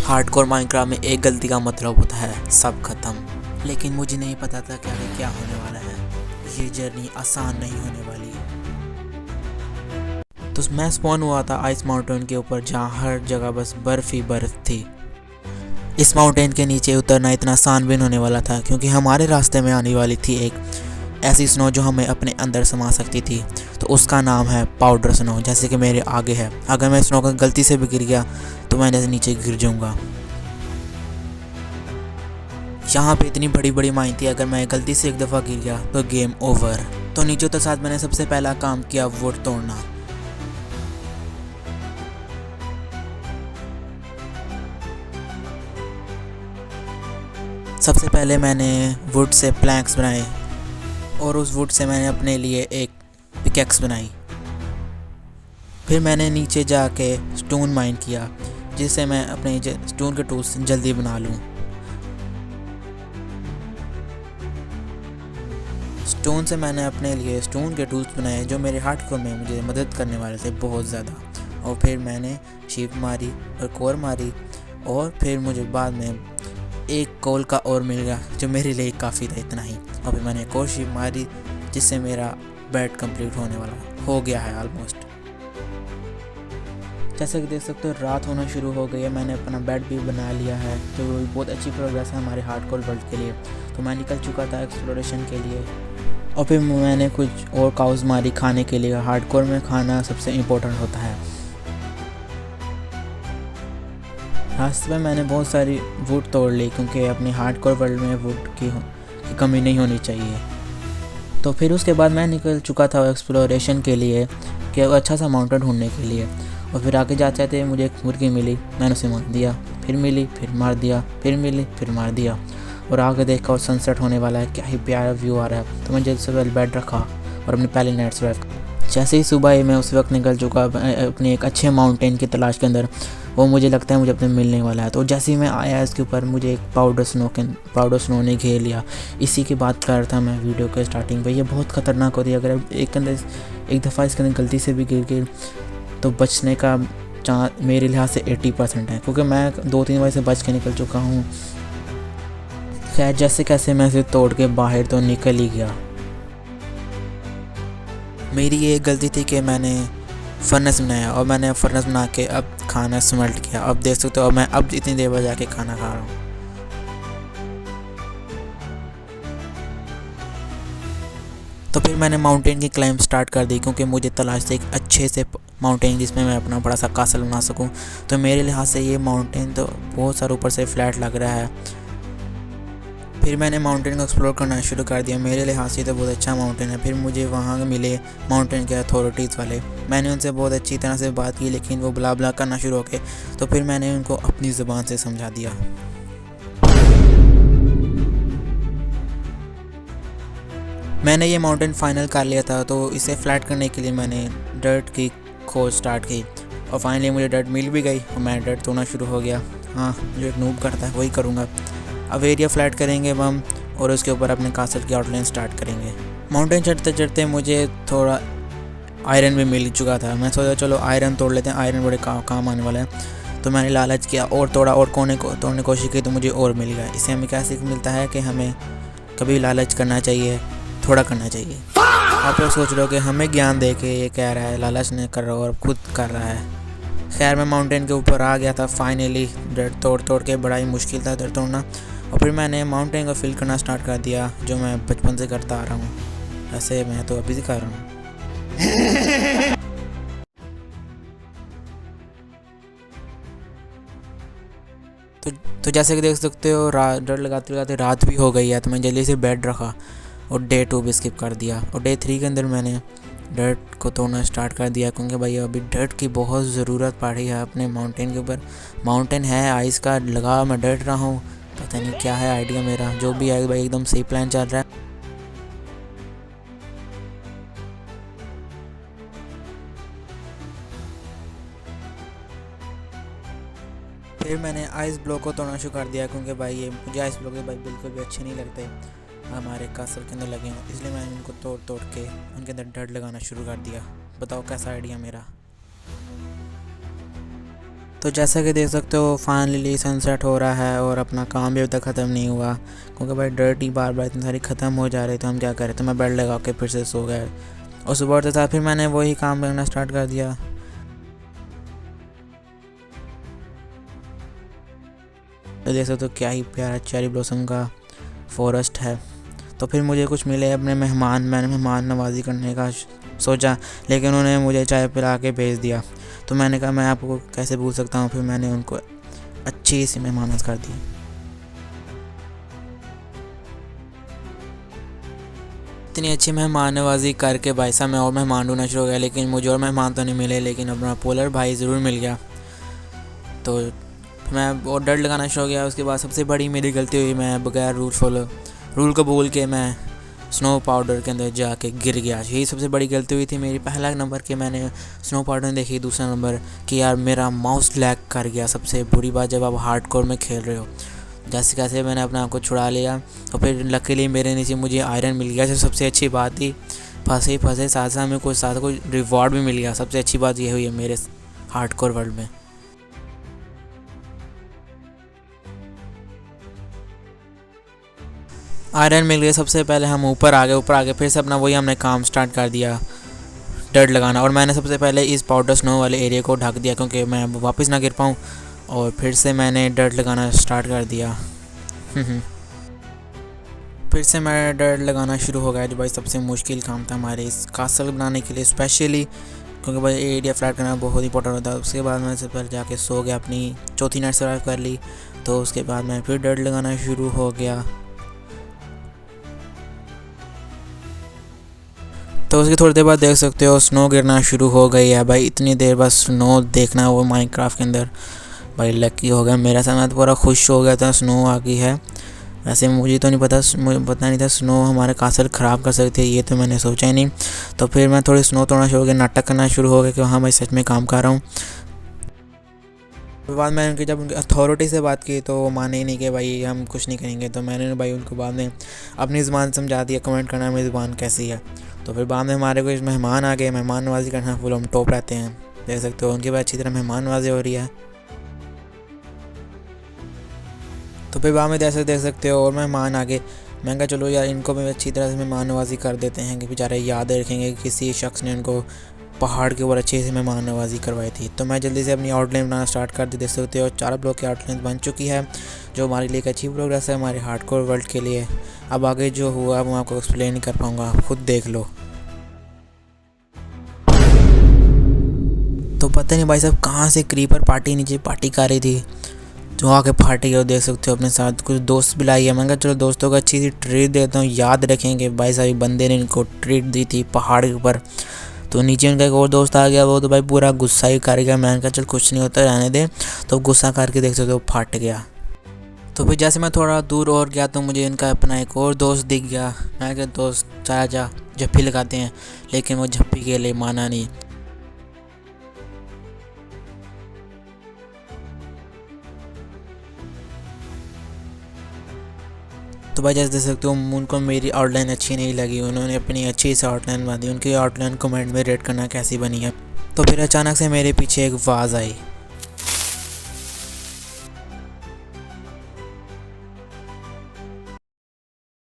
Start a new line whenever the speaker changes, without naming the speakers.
Hardcore Minecraft में एक गलती का मतलब होता है सब खत्म। लेकिन मुझे नहीं पता था कि आगे क्या होने वाला है। ये जर्नी आसान नहीं होने वाली। तो मैं स्पॉन हुआ था आइस माउंटेन के ऊपर, जहाँ हर जगह बस बर्फ ही बर्फ थी। इस माउंटेन के नीचे उतरना इतना आसान भी नहीं होने वाला था, क्योंकि हमारे रास्ते में आने वाली थी एक ऐसी स्नो जो हमें अपने अंदर समा सकती थी। तो उसका नाम है पाउडर स्नो, जैसे कि मेरे आगे है। अगर मैं स्नो का गलती से भी गिर गया तो मैं जैसे नीचे गिर जाऊंगा। यहाँ पे इतनी बड़ी बड़ी माइन थी, अगर मैं गलती से एक दफ़ा गिर गया तो गेम ओवर। तो नीचे उतर साथ मैंने सबसे पहला काम किया वुड तोड़ना। सबसे पहले मैंने वुड से प्लैंक्स बनाए और उस वुड से मैंने अपने लिए एक पिकेक्स बनाई। फिर मैंने नीचे जाके स्टोन माइन किया, जिससे मैं अपने स्टोन के टूल्स जल्दी बना लूँ। स्टोन से मैंने अपने लिए स्टोन के टूल्स बनाए जो मेरे हार्डकोर में मुझे मदद करने वाले थे बहुत ज़्यादा। और फिर मैंने शीप मारी और कोर मारी, और फिर मुझे बाद में एक कोल का और मिल गया जो मेरे लिए काफ़ी था, इतना ही। और फिर मैंने एक और शीप मारी, जिससे मेरा बेड कंप्लीट होने वाला हो गया है ऑलमोस्ट। जैसे कि देख सकते हो रात होना शुरू हो गई है। मैंने अपना बेड भी बना लिया है, जो बहुत अच्छी प्रोग्रेस है हमारे हार्डकोर वर्ल्ड के लिए। तो मैं निकल चुका था एक्सप्लोरेशन के लिए, और फिर मैंने कुछ और काउस मारी खाने के लिए। हार्डकोर में खाना सबसे इम्पोर्टेंट होता है। रास्ते में मैंने बहुत सारी वुड तोड़ ली, क्योंकि अपने हार्डकोर वर्ल्ड में वुड की कमी नहीं होनी चाहिए। तो फिर उसके बाद मैं निकल चुका था एक्सप्लोरेशन के लिए, कि अच्छा सा माउंटेन ढूंढने के लिए। और फिर आगे जाते जाते मुझे एक मुर्गी मिली, मैंने उसे मार दिया। फिर मिली, फिर मार दिया, फिर मिली, फिर मार दिया। और आगे देखा और सनसेट होने वाला है, क्या ही प्यारा व्यू आ रहा है। तो मैं जल्द से जल्द बेड रखा और अपनी पहली नाइट सर्वाइव। जैसे ही सुबह ही मैं उस वक्त निकल चुका अपने एक अच्छे माउंटेन की तलाश के अंदर। वो मुझे लगता है मुझे अपने मिलने वाला है। तो जैसे ही मैं आया इसके ऊपर, मुझे एक पाउडर स्नो ने घेर लिया। इसी की बात कर रहा था मैं वीडियो के स्टार्टिंग पे। ये बहुत ख़तरनाक होती है। अगर एक दफ़ा इसके अंदर गलती से भी गिर गए तो बचने का चांस मेरे लिहाज से 80% है, क्योंकि मैं 2-3 बार से बच के निकल चुका हूँ। खैर जैसे कैसे मैं इसे तोड़ के बाहर तो निकल ही गया। मेरी ये गलती थी कि मैंने फर्नेस बनाया, और मैंने फर्नेस बना के अब खाना स्मेल्ट किया। अब देख सकते हो मैं अब इतनी देर बाद जाके खाना खा रहा हूँ। तो फिर मैंने माउंटेन की क्लाइंब स्टार्ट कर दी, क्योंकि मुझे तलाश थी एक अच्छे से माउंटेन जिसमें मैं अपना बड़ा सा कासल बना सकूं। तो मेरे लिहाज से ये माउंटेन तो बहुत सारा ऊपर से फ्लैट लग रहा है। फिर मैंने माउंटेन को एक्सप्लोर करना शुरू कर दिया। मेरे लिहाज से तो बहुत अच्छा माउंटेन है। फिर मुझे वहाँ मिले माउंटेन के अथॉरिटीज़ वाले। मैंने उनसे बहुत अच्छी तरह से बात की, लेकिन वो बुला बुला करना शुरू हो गए। तो फिर मैंने उनको अपनी ज़ुबान से समझा दिया। मैंने ये माउंटेन फाइनल कर लिया था। तो इसे फ्लैट करने के लिए मैंने डर्ट की खोज स्टार्ट की, और फाइनली मुझे डर्ट मिल भी गई और मैं डर्ट तोड़ना शुरू हो गया। हाँ, जो एक नूब करता है वही करूँगा। अब एरिया फ्लैट करेंगे हम, और उसके ऊपर अपने कासल की आउटलाइन स्टार्ट करेंगे। माउंटेन चढ़ते चढ़ते मुझे थोड़ा आयरन भी मिल चुका था। मैं सोचा चलो आयरन तोड़ लेते हैं, आयरन बड़े काम आने वाला है। तो मैंने लालच किया और तोड़ा, और तोड़ने की कोशिश की तो मुझे और मिल गया। इससे हमें क्या सीख मिलता है कि हमें कभी लालच करना चाहिए, थोड़ा करना चाहिए। आप लोग सोच रहे हो कि हमें ज्ञान दे के ये कह रहा है, लालच नहीं कर रहा और खुद कर रहा है। खैर मैं माउंटेन के ऊपर आ गया था फाइनली। डर तोड़ के बड़ा ही मुश्किल था डर तोड़ना। और फिर मैंने माउंटेन को फिल करना स्टार्ट कर दिया, जो मैं बचपन से करता आ रहा हूँ। ऐसे मैं तो अभी भी कर रहा हूँ। तो जैसे कि देख सकते हो डर लगाते लगाते रात भी हो गई है। तो मैं जल्दी से बेड रखा और डे 2 भी स्किप कर दिया। और डे 3 के अंदर मैंने डर्ट को तोड़ना स्टार्ट कर दिया, क्योंकि भाई अभी डर्ट की बहुत ज़रूरत पड़ी है अपने माउंटेन के ऊपर। माउंटेन है आइस का लगा, मैं डर रहा हूँ, पता नहीं क्या है आइडिया मेरा। जो भी है भाई एकदम सही प्लान चल रहा है। फिर मैंने आइस ब्लॉक को तोड़ना शुरू कर दिया, क्योंकि भाई ये मुझे आइस ब्लॉक भाई बिल्कुल भी अच्छे नहीं लगते हमारे कासल के अंदर लगे हैं। इसलिए मैंने उनको तोड़ के उनके अंदर डर्ट लगाना शुरू कर दिया। बताओ कैसा आइडिया मेरा। तो जैसा कि देख सकते हो फाइनली सनसेट हो रहा है और अपना काम भी अभी तक ख़त्म नहीं हुआ, क्योंकि भाई डर्टी बार बार इतनी सारी ख़त्म हो जा रही, तो हम क्या करें। तो मैं बेड लगा के फिर से सो गया और सुबह उठते था फिर मैंने वही काम करना स्टार्ट कर दिया। तो देख सकते हो क्या ही प्यारा चेरी ब्लॉसम का फॉरेस्ट है। तो फिर मुझे कुछ मिले अपने मेहमान, मैंने मेहमान नवाजी करने का सोचा, लेकिन उन्होंने मुझे चाय पिला के भेज दिया। तो मैंने कहा मैं आपको कैसे भूल सकता हूँ, फिर मैंने उनको अच्छी सी मेहमानत कर दी। इतनी अच्छी मेहमान नवाजी करके भाई साहब मैं और मेहमान ढूंढना शुरू हो गया, लेकिन मुझे और मेहमान तो नहीं मिले, लेकिन अपना पोलर भाई ज़रूर मिल गया। तो मैं और डर लगाना शुरू हो गया। उसके बाद सबसे बड़ी मेरी गलती हुई, मैं बगैर रूल को भूल के मैं स्नो पाउडर के अंदर जाके गिर गया। यही सबसे बड़ी गलती हुई थी मेरी। पहला नंबर कि मैंने स्नो पाउडर नहीं देखी, दूसरा नंबर कि यार मेरा माउस लैग कर गया। सबसे बुरी बात जब आप हार्डकोर में खेल रहे हो। जैसे कैसे मैंने अपने आप को छुड़ा लिया, और फिर लकीली मेरे नीचे मुझे आयरन मिल गया, जो सबसे अच्छी बात थी। फंसे साथ साथ में कुछ साथ कोई रिवॉर्ड भी मिल गया। सबसे अच्छी बात ये हुई है मेरे हार्डकोर वर्ल्ड में। आयरन मिल गया, सबसे पहले हम ऊपर आ गए फिर से अपना वही हमने काम स्टार्ट कर दिया, डर्ट लगाना। और मैंने सबसे पहले इस पाउडर स्नो वाले एरिया को ढक दिया, क्योंकि मैं वापस ना गिर पाऊँ। और फिर से मैंने डर्ट लगाना स्टार्ट कर दिया। फिर से मैं डर्ट लगाना शुरू हो गया, जो भाई सबसे मुश्किल काम था हमारे इस कासल बनाने के लिए स्पेशली, क्योंकि भाई एरिया फ्लैट करना बहुत इंपॉर्टेंट होता है। उसके बाद मैं सबसे पहले जाके सो गया, अपनी चौथी नाइट सर्वाइव कर ली। तो उसके बाद मैं फिर डर्ट लगाना शुरू हो गया। तो उसकी थोड़ी देर बाद देख सकते हो स्नो गिरना शुरू हो गई है। भाई इतनी देर बाद स्नो देखना वो माइनक्राफ्ट के अंदर, भाई लकी हो गया मेरा साथ। मैं तो पूरा खुश हो गया था स्नो आ गई है। वैसे मुझे तो नहीं पता, मुझे पता नहीं था स्नो हमारे कासल ख़राब कर सकती है, ये तो मैंने सोचा ही नहीं। तो फिर मैं थोड़ी स्नो तोड़ना शुरू हो गया, नाटक करना शुरू हो गया कि हाँ भाई सच में काम कर रहा हूँ। फिर बाद में उनकी जब उनकी अथॉरिटी से बात की तो वो माने ही नहीं कि भाई हम कुछ नहीं करेंगे। तो मैंने भाई उनको बाद में अपनी ज़ुबान समझा दिया, कमेंट करना मेरी ज़ुबान कैसी है। तो फिर बाद में हमारे कुछ मेहमान आ गए, मेहमान नवाजी करना फुल हम टॉप रहते हैं। देख सकते हो उनके बाद अच्छी तरह मेहमान नवाजी हो रही है। तो फिर बाद में देख सकते हो और मेहमान आ गए। मैं कहा चलो यार इनको भी अच्छी तरह से मेहमान नवाजी कर देते हैं, कि बेचारे याद रखेंगे कि किसी शख्स ने उनको पहाड़ के ऊपर अच्छे से मेहमान नवाजी करवाई थी। तो मैं जल्दी से अपनी आउटलाइन बनाना स्टार्ट कर दी। देख सकते हो 4 ब्लॉक की आउटलाइन बन चुकी है, जो हमारे लिए एक अच्छी प्रोग्रेस है हमारे हार्डकोर वर्ल्ड के लिए। अब आगे जो हुआ वो आपको एक्सप्लेन नहीं कर पाऊँगा, खुद देख लो। तो पता नहीं भाई साहब कहाँ से क्रीपर पार्टी नीचे पार्टी कर रही थी, जो आके पार्टी है। देख सकते हो अपने साथ कुछ दोस्त बुलाई है। मैं कहा चलो दोस्तों को अच्छी सी ट्रीट देता हूँ, याद रखेंगे भाई साहब बंदे ने इनको ट्रीट दी थी पहाड़ के ऊपर। तो नीचे उनका एक और दोस्त आ गया, वो तो भाई पूरा गुस्सा ही कर गया। मैंने कहा चल कुछ नहीं होता रहने दे, तो गुस्सा करके देख सकते हो फट गया। तो फिर जैसे मैं थोड़ा दूर और गया तो मुझे इनका अपना एक और दोस्त दिख गया। मैं कहा दोस्त चला जा झप्पी लगाते हैं, लेकिन वो झप्पी के लिए माना नहीं। तो भाई जैसे देख सकते हो उनको मेरी आउटलाइन अच्छी नहीं लगी, उन्होंने अपनी अच्छी सी आउटलाइन बना दी। उनकी आउटलाइन कमेंट में रेट करना कैसी बनी है। तो फिर अचानक से मेरे पीछे एक आवाज़ आई।